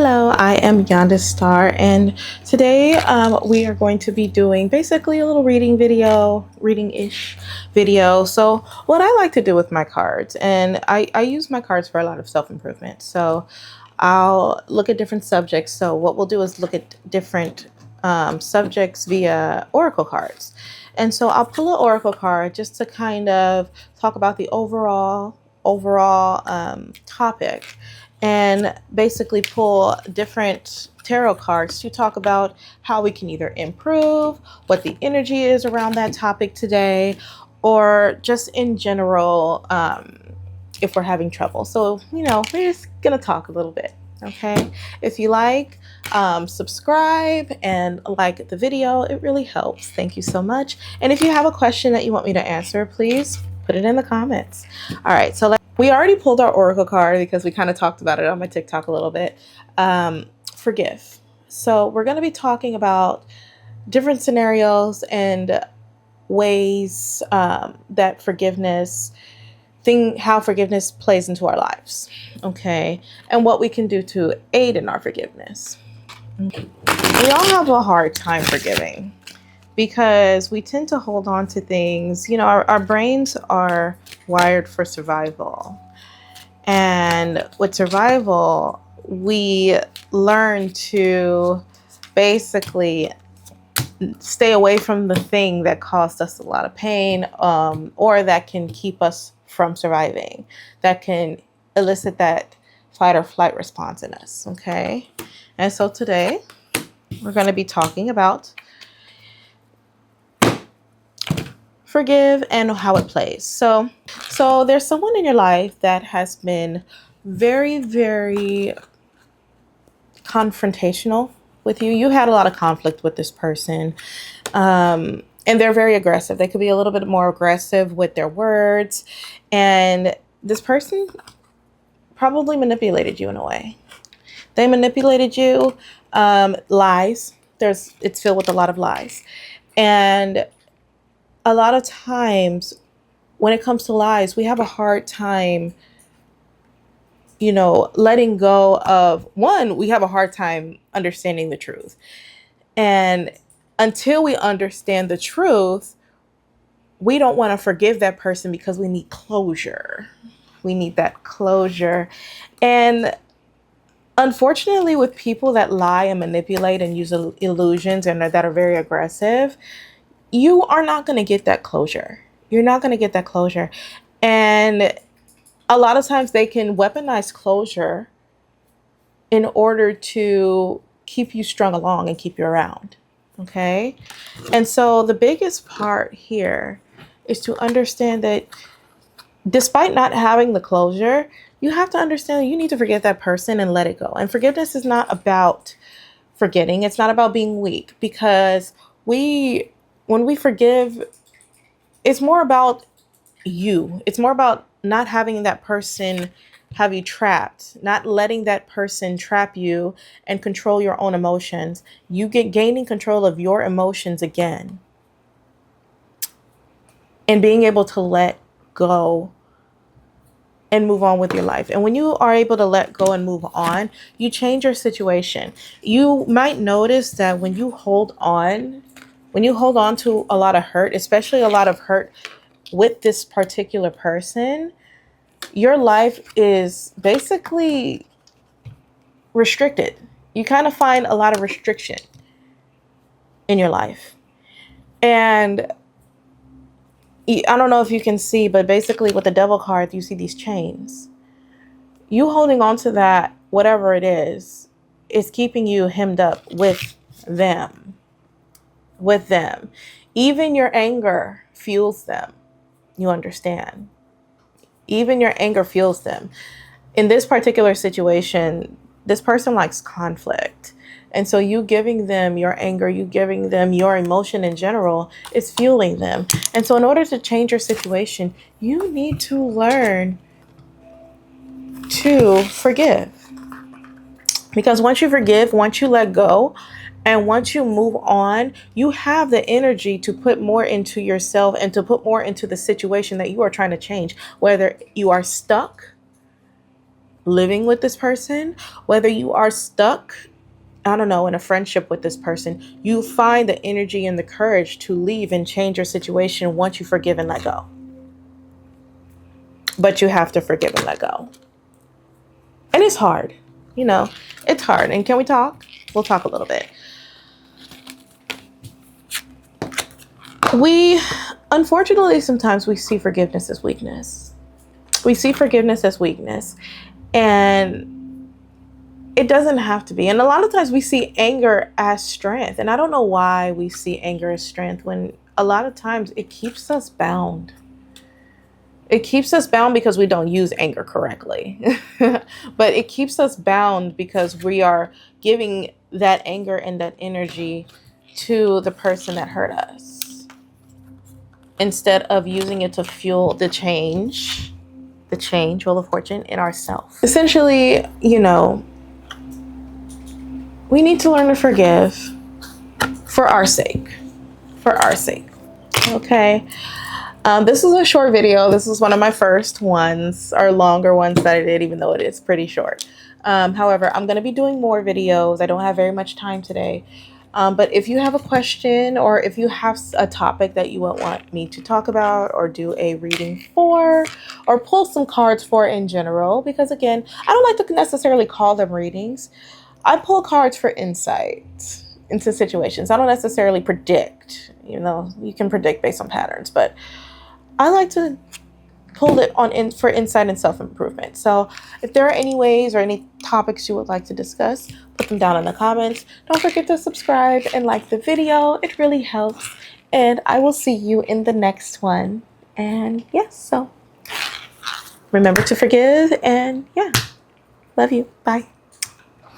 Hello, I am Yonda Star, and today we are going to be doing basically a little reading-ish video. So what I like to do with my cards, and I use my cards for a lot of self-improvement. So I'll look at different subjects. So what we'll do is look at different subjects via oracle cards. And so I'll pull an oracle card just to kind of talk about the overall topic, and basically pull different tarot cards to talk about how we can either improve, what the energy is around that topic today, or just in general, if we're having trouble. So, we're just going to talk a little bit. Okay. If you like, subscribe and like the video. It really helps. Thank you so much. And if you have a question that you want me to answer, please put it in the comments. All right. So we already pulled our oracle card because we kind of talked about it on my TikTok a little bit. Forgive. So we're going to be talking about different scenarios and ways that how forgiveness plays into our lives. Okay. And what we can do to aid in our forgiveness. We all have a hard time forgiving because we tend to hold on to things. Our brains are wired for survival. And with survival, we learn to basically stay away from the thing that caused us a lot of pain, or that can keep us from surviving, that can elicit that fight or flight response in us. Okay. And so today we're going to be talking about forgive and how it plays. So there's someone in your life that has been very, very confrontational with you. You had a lot of conflict with this person. And they're very aggressive. They could be a little bit more aggressive with their words. And this person probably manipulated you in a way. They manipulated you. Lies. It's filled with a lot of lies. And a lot of times when it comes to lies, we have a hard time, letting go of one. We have a hard time understanding the truth. And until we understand the truth, we don't want to forgive that person because we need closure. We need that closure. And unfortunately, with people that lie and manipulate and use illusions and that are very aggressive, you are not going to get that closure. You're not going to get that closure. And a lot of times they can weaponize closure in order to keep you strung along and keep you around. Okay. And so the biggest part here is to understand that despite not having the closure, you have to understand that you need to forgive that person and let it go. And forgiveness is not about forgetting. It's not about being weak, because when we forgive, it's more about you. It's more about not having that person have you trapped, not letting that person trap you and control your own emotions. You get gaining control of your emotions again and being able to let go and move on with your life. And when you are able to let go and move on, you change your situation. You might notice that when you hold on to a lot of hurt, especially a lot of hurt with this particular person, your life is basically restricted. You kind of find a lot of restriction in your life. And I don't know if you can see, but basically with the devil card, you see these chains. You holding on to that, whatever it is keeping you hemmed up with them. Even your anger fuels them. You understand? Even your anger fuels them. In this particular situation, this person likes conflict. And so you giving them your anger, you giving them your emotion in general, is fueling them. And so in order to change your situation, you need to learn to forgive. Because once you forgive, once you let go, and once you move on, you have the energy to put more into yourself and to put more into the situation that you are trying to change. Whether you are stuck living with this person, whether you are stuck, I don't know, in a friendship with this person, you find the energy and the courage to leave and change your situation once you forgive and let go. But you have to forgive and let go. And it's hard. It's hard. And can we talk? We'll talk a little bit. Unfortunately, sometimes we see forgiveness as weakness. We see forgiveness as weakness. And it doesn't have to be. And a lot of times we see anger as strength. And I don't know why we see anger as strength when a lot of times it keeps us bound. It keeps us bound because we don't use anger correctly. But it keeps us bound because we are giving that anger and that energy to the person that hurt us, instead of using it to fuel the change, Wheel of Fortune, in ourselves. Essentially, we need to learn to forgive for our sake. For our sake. Okay. This is a short video. This is one of my first ones, or longer ones that I did, even though it is pretty short. However, I'm going to be doing more videos. I don't have very much time today. But if you have a question, or if you have a topic that you would want me to talk about or do a reading for, or pull some cards for in general, because again, I don't like to necessarily call them readings. I pull cards for insight into situations. I don't necessarily predict. You can predict based on patterns, but I like to pull it for insight and self-improvement. So if there are any ways or any topics you would like to discuss, put them down in the comments. Don't forget to subscribe and like the video. It really helps. And I will see you in the next one. And yes, so remember to forgive, and yeah, love you. Bye.